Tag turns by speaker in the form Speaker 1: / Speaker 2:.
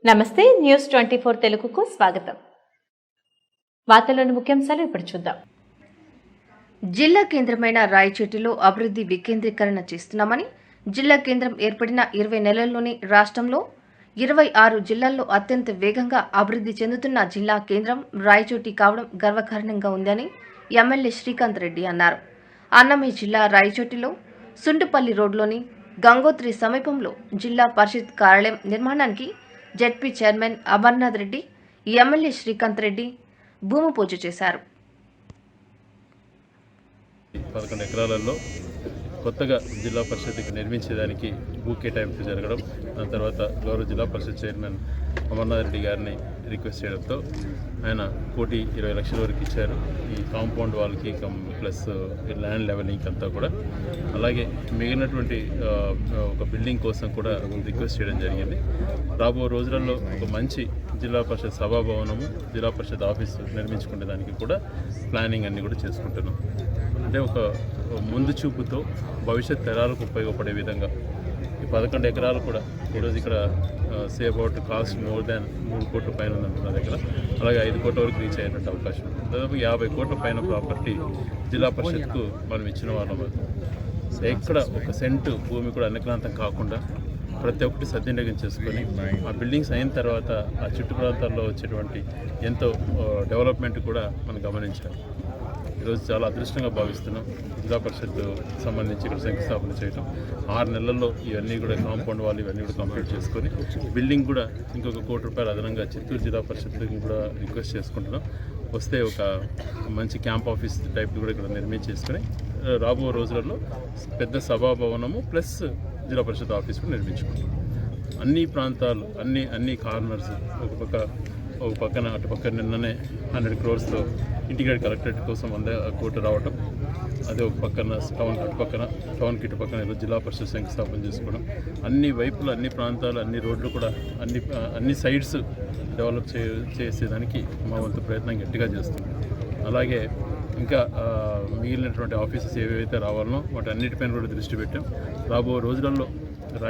Speaker 1: నమస్తే న్యూస్ 24 తెలుగుకు స్వాగతం. వార్తల్లోని ముఖ్యాంశాలు ఇప్పుడు చూద్దాం.
Speaker 2: జిల్లా కేంద్రమైన రాయచోటిలో అభివృద్ధి వికేంద్రీకరణ చేస్తున్నామని, జిల్లా కేంద్రం ఏర్పడిన 20 నెలల్లోనే రాష్ట్రంలో 26 జిల్లాల్లో అత్యంత వేగంగా అభివృద్ధి చెందుతున్న జిల్లా కేంద్రం రాయచోటి కావడం గర్వకారణంగా ఉందని ఎమ్మెల్యే శ్రీకాంత్ రెడ్డి అన్నారు. అన్నమయ్య జిల్లా రాయచోటిలో సుండుపల్లి రోడ్లోని గంగోత్రి సమీపంలో జిల్లా పరిషత్ కార్యాలయం నిర్మాణానికి ZP chairman Amarnath Reddy, MLA Srikanth Reddy భూమి పూజ చేశారు.
Speaker 3: 11 ఎకరాలలో కొత్తగా జిల్లా పరిషత్కి నిర్మించేదానికి భూ కేటాయింపు జరగడం, దాని తర్వాత గౌరవ జిల్లా పరిషత్ చైర్మన్ అమర్నాథ్ రెడ్డి గారిని రిక్వెస్ట్ చేయడంతో ఆయన 1,20,00,000 వరకు ఇచ్చారు. ఈ కాంపౌండ్ వాళ్ళకి ప్లస్ ల్యాండ్ లెవెలింగ్ అంతా కూడా. అలాగే మిగిలినటువంటి ఒక బిల్డింగ్ కోసం కూడా రిక్వెస్ట్ చేయడం జరిగింది. రాబో రోజులలో ఒక మంచి జిల్లా పరిషత్ సభాభవనము, జిల్లా పరిషత్ ఆఫీసు నిర్మించుకునే దానికి కూడా ప్లానింగ్ అన్నీ కూడా చేసుకుంటున్నాం. అంటే ఒక ముందు చూపుతో భవిష్యత్ తరాలకు ఉపయోగపడే విధంగా ఈ 11 ఎకరాలు కూడా ఈరోజు ఇక్కడ say about cost more than 3 కోట్ల పైన ఉందంటున్న దగ్గర, అలాగే 5 కోట్ల వరకు రీచ్ అయ్యేటువంటి అవకాశం ఉంది. దాదాపు 50 కోట్ల పైన ప్రాపర్టీ జిల్లా పరిషత్కు మనం ఇచ్చిన వాళ్ళం. ఎక్కడ ఒక సెంటు భూమి కూడా అన్యక్రాంతం కాకుండా ప్రతి ఒక్కటి సద్వినియోగం చేసుకొని ఆ బిల్డింగ్స్ అయిన తర్వాత ఆ చుట్టు ప్రాంతాల్లో వచ్చేటువంటి ఎంతో డెవలప్మెంట్ కూడా మనం గమనించాలి. ఈరోజు చాలా అదృష్టంగా భావిస్తున్నాం. జిల్లా పరిషత్ సంబంధించి ఇక్కడ శంకుస్థాపన చేయడం, 6 నెలల్లో ఇవన్నీ కూడా కాంపౌండ్ వాళ్ళు ఇవన్నీ కూడా కంప్లీట్ చేసుకొని బిల్డింగ్ కూడా ఇంకొక 1 కోటి రూపాయలు అదనంగా చిత్తూరు జిల్లా పరిషత్కి కూడా రిక్వెస్ట్ చేసుకుంటున్నాం. వస్తే ఒక మంచి క్యాంప్ ఆఫీస్ టైప్ కూడా ఇక్కడ నిర్మించేసుకొని రాబో రోజులలో పెద్ద సభాభవనము ప్లస్ జిల్లా పరిషత్ ఆఫీస్ కూడా నిర్మించుకుంటాం. అన్ని ప్రాంతాలు అన్ని కార్నర్స్ ఒక పక్కన అటు పక్కన నిన్ననే 100 crores ఇంటిగ్రేట్ కలెక్టరేట్ కోసం 100 కోట్లు రావటం, అదే ఒక పక్కన టౌన్కి ఇటు పక్కన ఈరోజు జిల్లా పరిషత్ శంకుస్థాపన చేసుకోవడం, అన్ని వైపులు అన్ని ప్రాంతాలు అన్ని రోడ్లు కూడా అన్ని సైడ్స్ డెవలప్ చేసేదానికి మా వంతు ప్రయత్నం గట్టిగా చేస్తున్నాం. అలాగే ఇంకా మిగిలినటువంటి ఆఫీసెస్ ఏవైతే రావాలనో వాటి అన్నిటిపైన కూడా దృష్టి పెట్టాం. రాబో రోజులలో